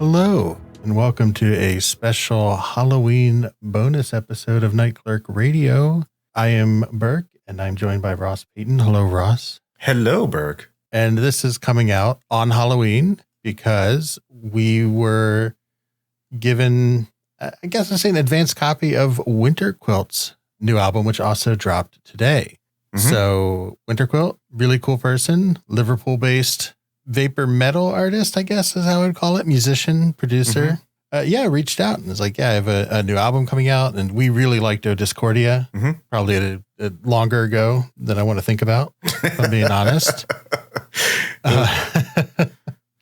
Hello, and welcome to a special Halloween bonus episode of Night Clerk Radio. I am Burke, and I'm joined by Ross Payton. Hello, Ross. Hello, Burke. And this is coming out on Halloween because we were given, I guess I'd say, an advanced copy of Winterquilt's new album, which also dropped today. Mm-hmm. So Winterquilt, really cool person, Liverpool-based vapor metal artist, I guess is how I would call it, musician, producer. Mm-hmm. Reached out and was like, I have a new album coming out, and we really liked O Discordia, probably a longer ago than I want to think about, if I'm being honest.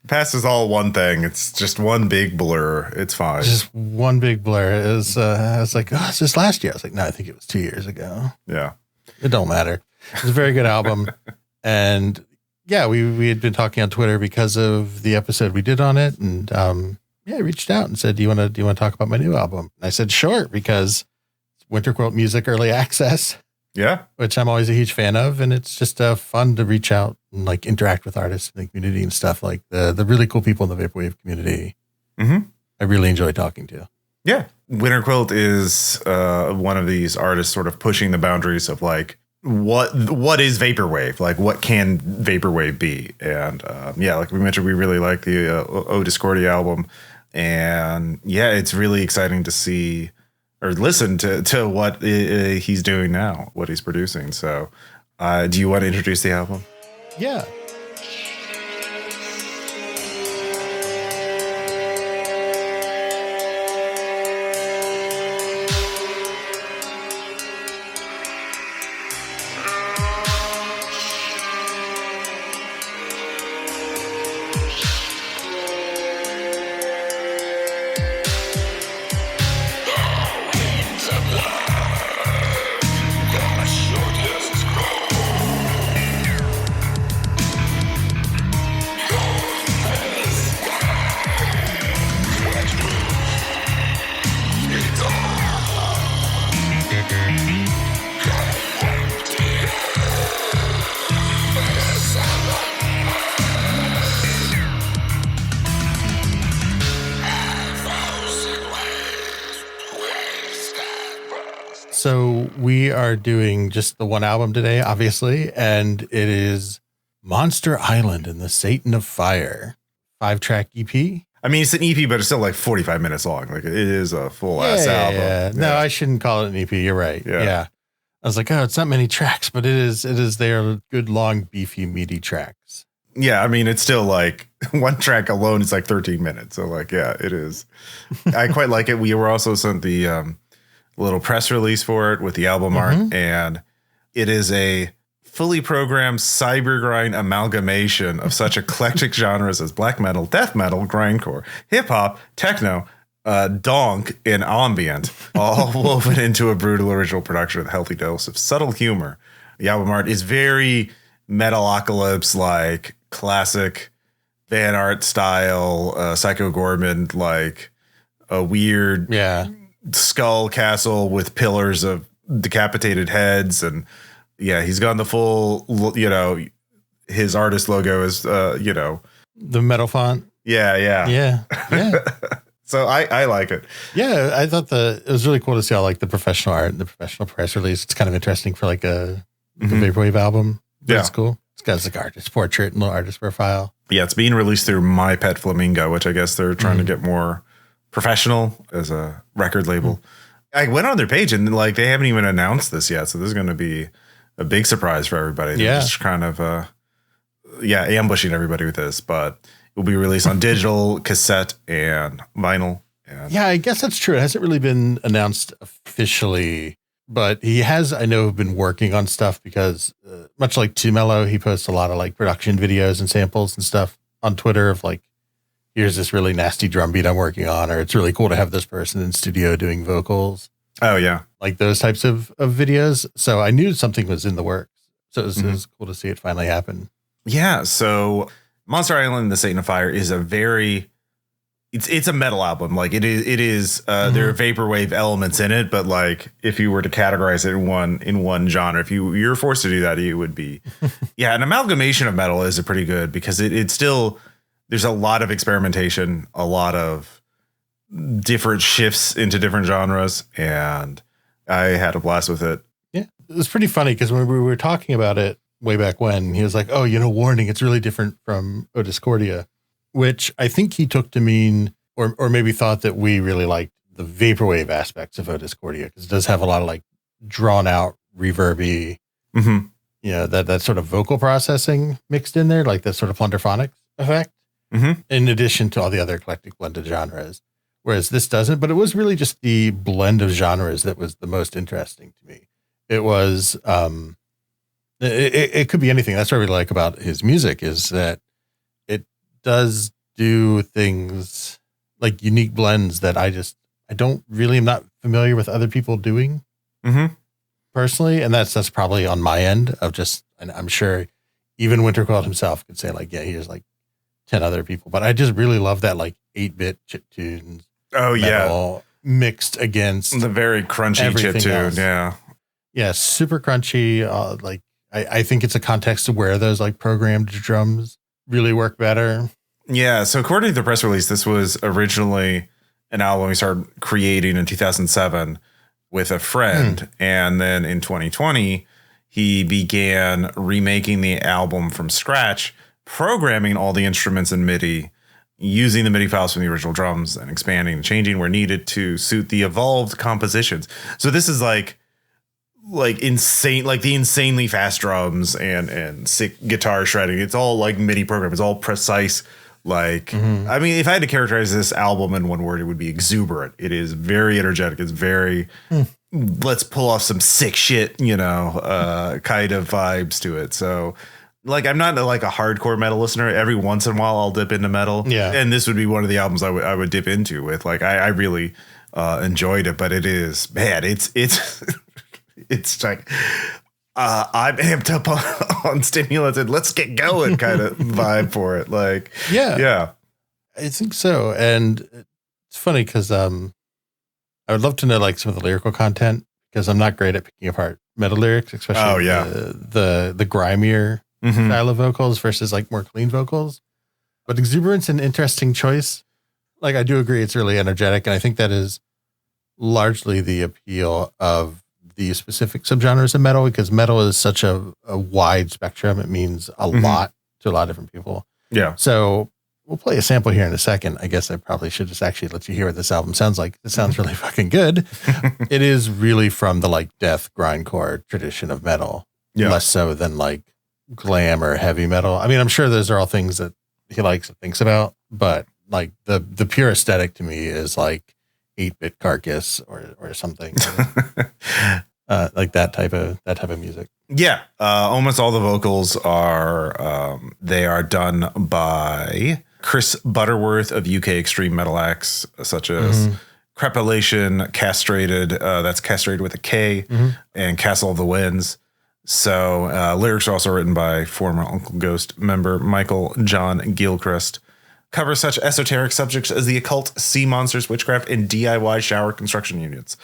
Past is all one thing. It's just one big blur. It's fine. Just one big blur. It was, I was like, it's just last year. I was like, no, I think it was 2 years ago. Yeah. It don't matter. It was a very good album. And yeah, we had been talking on Twitter because of the episode we did on it. And I reached out and said, do you want to talk about my new album? And I said, sure, because it's Winterquilt Music Early Access. Yeah. Which I'm always a huge fan of. And it's just fun to reach out and like interact with artists in the community and stuff, like the really cool people in the Vaporwave community. Mm-hmm. I really enjoy talking to. Yeah. Winterquilt is one of these artists sort of pushing the boundaries of like, what is vaporwave? Like, what can vaporwave be? And like we mentioned, we really like the O Discordia album. And yeah, it's really exciting to see or listen to what he's doing now, what he's producing. So do you want to introduce the album? Yeah. So we are doing just the one album today, obviously, and it is Monster Island and the Satan of Fire, 5-track EP. I mean, it's an EP, but it's still like 45 minutes long. Like it is a full ass album. Yeah. No, I shouldn't call it an EP. You're right. Yeah. I was like, it's not many tracks, but it is. They are good, long, beefy, meaty tracks. Yeah, I mean, it's still like one track alone is like 13 minutes. So like, yeah, it is. I quite like it. We were also sent the little press release for it with the album art, and it is a fully programmed cyber grind amalgamation of such eclectic genres as black metal, death metal, grindcore, hip hop, techno, donk, and ambient, all woven into a brutal original production with a healthy dose of subtle humor. The album art is very Metalocalypse, like classic fan art style, Psycho Gorman, like a weird skull castle with pillars of decapitated heads. And yeah, he's gone the full, his artist logo is, the metal font. Yeah. So I like it. Yeah. I thought it was really cool to see all like the professional art and the professional press release. It's kind of interesting for like a Vaporwave album. But it's cool. It's got like artist portrait and little artist profile. Yeah. It's being released through My Pet Flamingo, which I guess they're trying to get more professional as a record label. I went on their page and like they haven't even announced this yet, so this is going to be a big surprise for everybody. They're just kind of ambushing everybody with this, but it will be released on digital, cassette, and vinyl. Yeah, I guess that's true. It hasn't really been announced officially, but he has, I know, been working on stuff because much like Too Mellow, he posts a lot of like production videos and samples and stuff on Twitter of like, here's this really nasty drum beat I'm working on, or it's really cool to have this person in studio doing vocals. Oh, yeah. Like those types of videos. So I knew something was in the works. So it was cool to see it finally happen. Yeah. So Monster Island and the Satan of Fire is it's a metal album. Like it is there are vaporwave elements in it, but like if you were to categorize it in one genre, if you're forced to do that, it would be, an amalgamation of metal is a pretty good because it still there's a lot of experimentation, a lot of different shifts into different genres, and I had a blast with it. Yeah, it was pretty funny because when we were talking about it way back when, he was like, "Oh, warning, it's really different from O Discordia," which I think he took to mean, or maybe thought that we really liked the vaporwave aspects of O Discordia, because it does have a lot of like drawn out reverby, that sort of vocal processing mixed in there, like that sort of plunderphonics effect, in addition to all the other eclectic blended genres. Whereas this doesn't, but it was really just the blend of genres that was the most interesting to me. It was, it could be anything. That's what I really like about his music, is that it does do things like unique blends that I am not familiar with other people doing personally. And that's probably on my end of and I'm sure even Winterquilt himself could say like, yeah, here's like 10 other people, but I just really love that like 8-bit chiptunes. Oh yeah. Mixed against the very crunchy chiptune. Yeah. Yeah. Super crunchy. Like I think it's a context of where those like programmed drums really work better. Yeah. So according to the press release, this was originally an album he started creating in 2007 with a friend. And then in 2020, he began remaking the album from scratch, programming all the instruments in MIDI, using the MIDI files from the original drums and expanding and changing where needed to suit the evolved compositions. So this is like insane, like the insanely fast drums and sick guitar shredding. It's all like MIDI program. It's all precise. Like, I mean, if I had to characterize this album in one word, it would be exuberant. It is very energetic. It's very, let's pull off some sick shit, kind of vibes to it. So like, I'm not like a hardcore metal listener. Every once in a while I'll dip into metal. Yeah. And this would be one of the albums I would dip into with. Like, I really enjoyed it, but it is, man, it's it's like, I'm amped up on stimulants and let's get going kind of vibe for it. Like, yeah, I think so. And it's funny because I would love to know like some of the lyrical content, because I'm not great at picking apart metal lyrics, especially the grimier style of vocals versus like more clean vocals. But exuberance, an interesting choice. Like, I do agree it's really energetic, and I think that is largely the appeal of the specific subgenres of metal, because metal is such a wide spectrum. It means a lot to a lot of different people. Yeah. So we'll play a sample here in a second. I guess I probably should just actually let you hear what this album sounds like. It sounds really fucking good. It is really from the like death grindcore tradition of metal, less so than like glam or heavy metal. I mean, I'm sure those are all things that he likes and thinks about, but like the pure aesthetic to me is like 8-bit Carcass or something. Like that type of music. Yeah. Almost all the vocals are they are done by Chris Butterworth of UK extreme metal acts such as Crepulation, Castrated, that's Castrated with a K, and Castle of the Winds. So lyrics are also written by former Uncle Ghost member Michael John Gilchrist. Covers such esoteric subjects as the occult, sea monsters, witchcraft, and DIY shower construction units.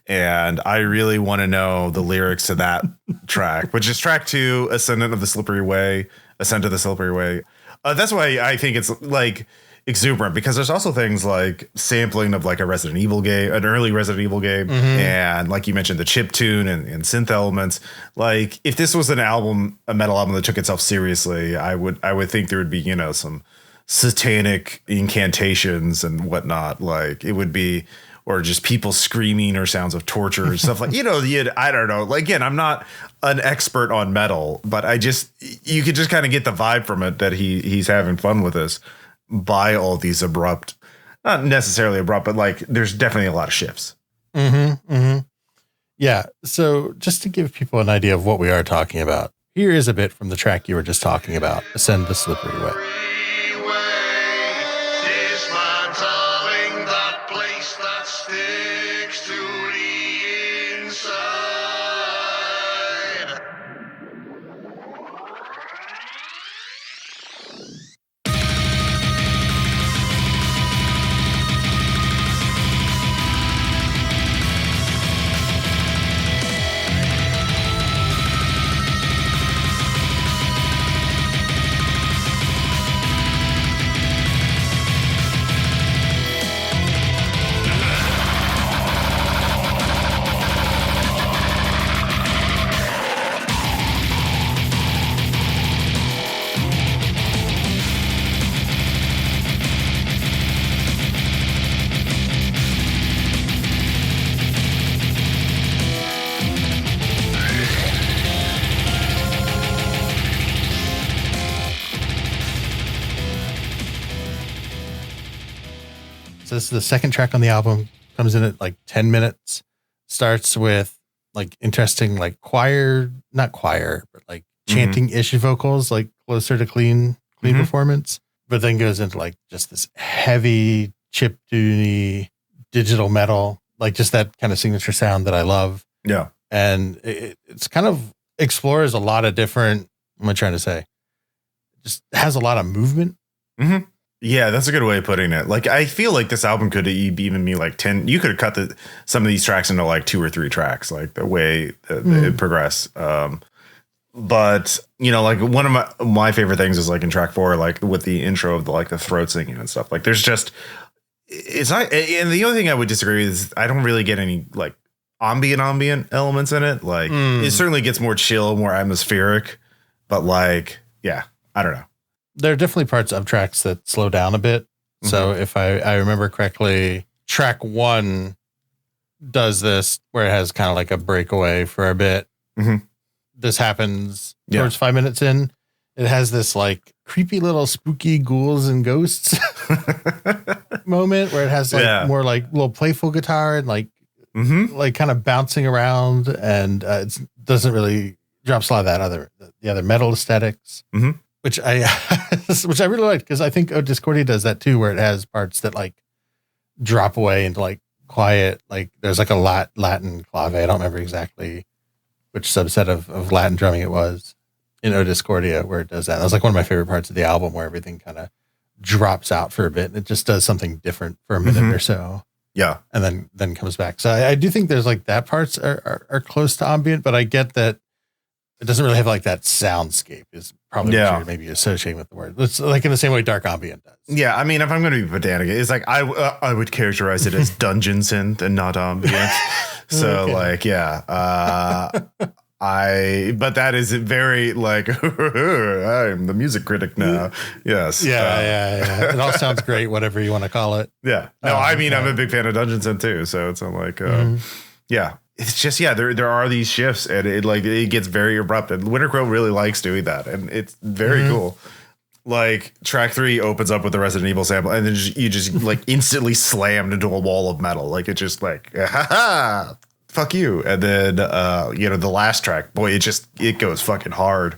And I really want to know the lyrics to that track, which is track 2, Ascent of the Slippery Way. That's why I think it's like exuberant, because there's also things like sampling of like a Resident Evil game, an early Resident Evil game. And like you mentioned, the chip tune and synth elements. Like, if this was a metal album that took itself seriously, I would think there would be, some satanic incantations and whatnot. Like, it would be, or just people screaming or sounds of torture and stuff like, I don't know. Like, again, I'm not an expert on metal, but you could just kind of get the vibe from it that he's having fun with this by all these abrupt, not necessarily abrupt, but like there's definitely a lot of shifts. Yeah. So just to give people an idea of what we are talking about, here is a bit from the track you were just talking about, Ascend the Slippery Way. So this is the second track on the album. Comes in at like 10 minutes. Starts with like interesting like not choir, but like chanting-ish vocals, like closer to clean performance. But then goes into like just this heavy chiptune digital metal, like just that kind of signature sound that I love. Yeah. And it's kind of explores a lot of different, what am I trying to say? Just has a lot of movement. Mm-hmm. Yeah, that's a good way of putting it. Like, I feel like this album could even be like 10. You could have cut some of these tracks into like 2 or 3 tracks, like the way that it progressed. But, you know, like one of my favorite things is like in track 4, like with the intro of the throat singing and stuff. Like there's just, it's not. And the only thing I would disagree with is I don't really get any like ambient elements in it. Like it certainly gets more chill, more atmospheric. But like, yeah, I don't know. There are definitely parts of tracks that slow down a bit. So if I remember correctly, track 1 does this where it has kind of like a breakaway for a bit. This happens towards 5 minutes in. It has this like creepy little spooky ghouls and ghosts moment where it has like more like little playful guitar and like kind of bouncing around, and it doesn't really drops a lot of the other metal aesthetics. Which I really like, because I think Discordia does that too, where it has parts that like drop away into like quiet, like there's like a Latin clave. I don't remember exactly which subset of Latin drumming it was in Discordia where it does that. That was like one of my favorite parts of the album, where everything kind of drops out for a bit and it just does something different for a minute or so. Yeah. And then comes back. So I do think there's like that parts are close to ambient, but I get that it doesn't really have like that soundscape is probably what you're maybe associating with the word. It's like in the same way dark ambient does. Yeah. I mean, if I'm going to be pedantic, it's like I would characterize it as dungeon synth and not ambient. So like, but that is very like, I'm the music critic now. Yes. Yeah. It all sounds great, whatever you want to call it. Yeah. No, I mean, I'm a big fan of dungeon synth too. So it's like, yeah. It's just, there are these shifts, and it gets very abrupt, and Winterquilt really likes doing that, and it's very cool. Like track 3 opens up with the Resident Evil sample, and then you just like instantly slammed into a wall of metal. Like it just like, fuck you. And then, the last track, boy, it goes fucking hard.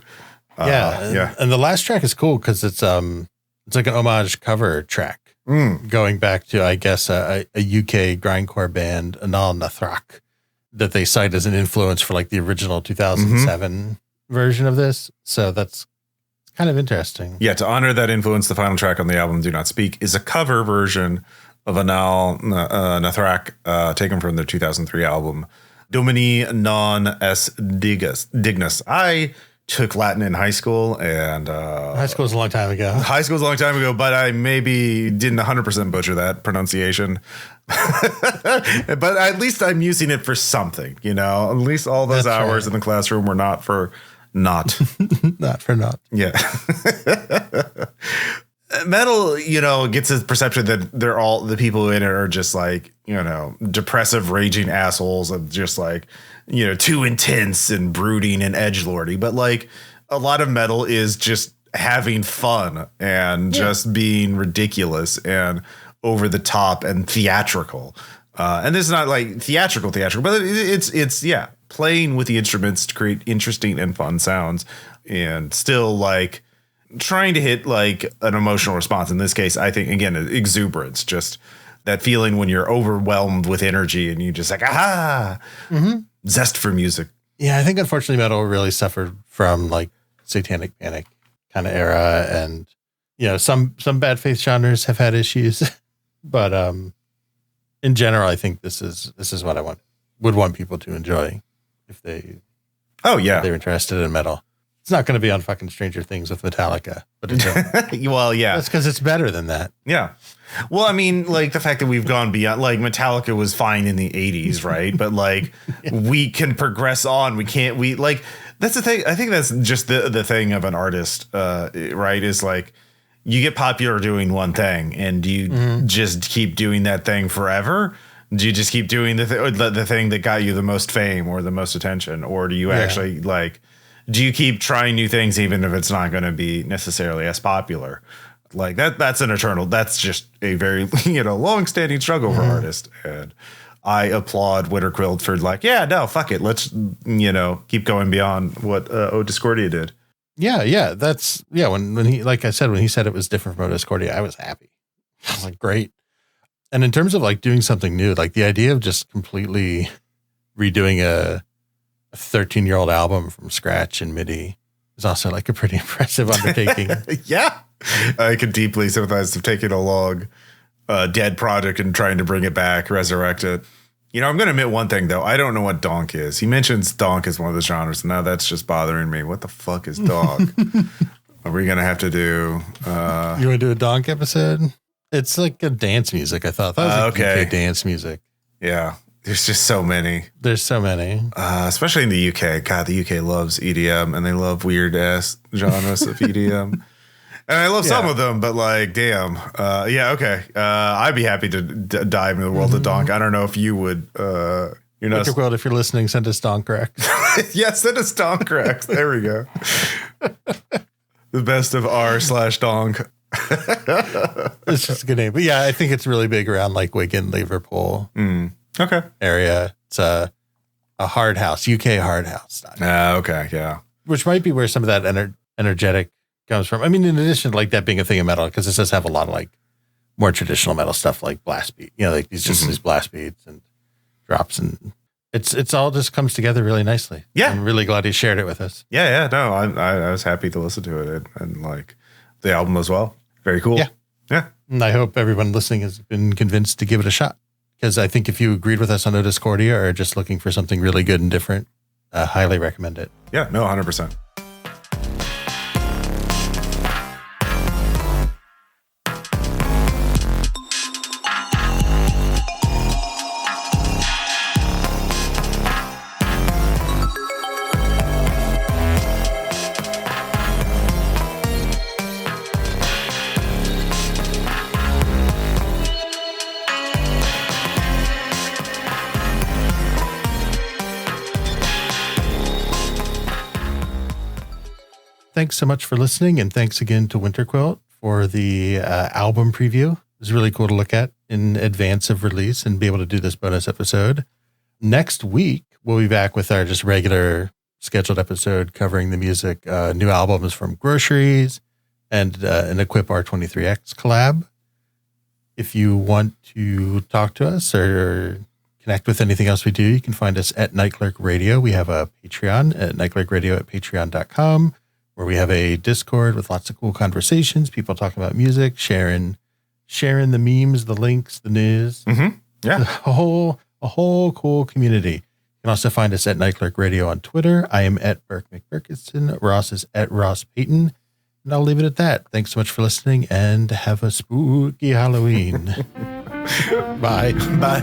And the last track is cool because it's like an homage cover track going back to, I guess, a UK grindcore band, Anal Nathrak, that they cite as an influence for like the original 2007 version of this. So that's kind of interesting. Yeah, to honor that influence, the final track on the album, Do Not Speak, is a cover version of Anal Nathrak, taken from their 2003 album, Domini non es dignus. I took Latin in high school, and high school was a long time ago. But I maybe didn't 100% butcher that pronunciation. But at least I'm using it for something, at least all those hours in the classroom were not for not. Not for not. Yeah. Metal, gets a perception that they're all the people in it are just like, depressive, raging assholes and just like, too intense and brooding and edgelordy. But like a lot of metal is just having fun and just being ridiculous and over the top and theatrical. And this is not like theatrical, but it's playing with the instruments to create interesting and fun sounds, and still like trying to hit like an emotional response. In this case, I think, again, exuberance, just that feeling when you're overwhelmed with energy and you just like, zest for music. Yeah, I think unfortunately metal really suffered from like Satanic Panic kind of era, and some bad faith genres have had issues, but in general, I think this is what I would want people to enjoy if they're interested in metal. It's not going to be on fucking Stranger Things with Metallica, but it's well, yeah, that's because it's better than that. Yeah. Well, I mean, like the fact that we've gone beyond, like Metallica was fine in the 80s, right? But like we can progress on. That's the thing. I think that's just the thing of an artist, right? Is like you get popular doing one thing, and you just keep doing that thing forever. Do you just keep doing the thing that got you the most fame or the most attention, or do you actually like? Do you keep trying new things even if it's not going to be necessarily as popular? Like that's an eternal, that's just a very, long-standing struggle for artists. And I applaud Winterquilt for like, yeah, no, fuck it. Let's, keep going beyond what O Discordia did. Yeah. That's, when he, like I said, when he said it was different from O Discordia, I was happy. I was like, great. And in terms of like doing something new, like the idea of just completely redoing a 13-year-old album from scratch in MIDI is also like a pretty impressive undertaking. Yeah. I could deeply sympathize with taking a long, dead project and trying to bring it back, resurrect it. I'm going to admit one thing, though. I don't know what donk is. He mentions donk as one of the genres, and now that's just bothering me. What the fuck is donk? Are we going to have to do... You want to do a donk episode? It's like a dance music, I thought. That was like UK dance music. Yeah. There's just so many. There's so many. Especially in the UK. God, the UK loves EDM, and they love weird-ass genres of EDM. And I love some of them, but like, damn. Okay. I'd be happy to dive into the world of donk. I don't know if you would. You're not. Winterquilt, if you're listening, send us donk recs. Yes, send us donk recs. There we go. The best of R/donk. It's just a good name. But yeah, I think it's really big around like Wigan, Liverpool area. It's a hard house, UK hard house. Okay, yeah. Which might be where some of that energetic comes from. I mean, in addition to like that being a thing of metal, because this does have a lot of like more traditional metal stuff like blast beat, like these blast beats and drops, and it's all just comes together really nicely. Yeah. I'm really glad he shared it with us. Yeah. No, I was happy to listen to it and like the album as well. Very cool. Yeah. And I hope everyone listening has been convinced to give it a shot, because I think if you agreed with us on O Discordia or are just looking for something really good and different, highly recommend it. Yeah, no, 100%. Thanks so much for listening, and thanks again to Winterquilt for the album preview. It was really cool to look at in advance of release and be able to do this bonus episode. Next week, we'll be back with our just regular scheduled episode covering the music, new albums from Groceries and an Equip R23X collab. If you want to talk to us or connect with anything else we do, you can find us at Nightclerk Radio. We have a Patreon at nightclerkradio@patreon.com. where we have a Discord with lots of cool conversations, people talking about music, sharing the memes, the links, the news. Yeah. A whole cool community. You can also find us at Nightclerk Radio on Twitter. I am at Burke McBurkison. Ross is at Ross Payton. And I'll leave it at that. Thanks so much for listening, and have a spooky Halloween. Bye. Bye.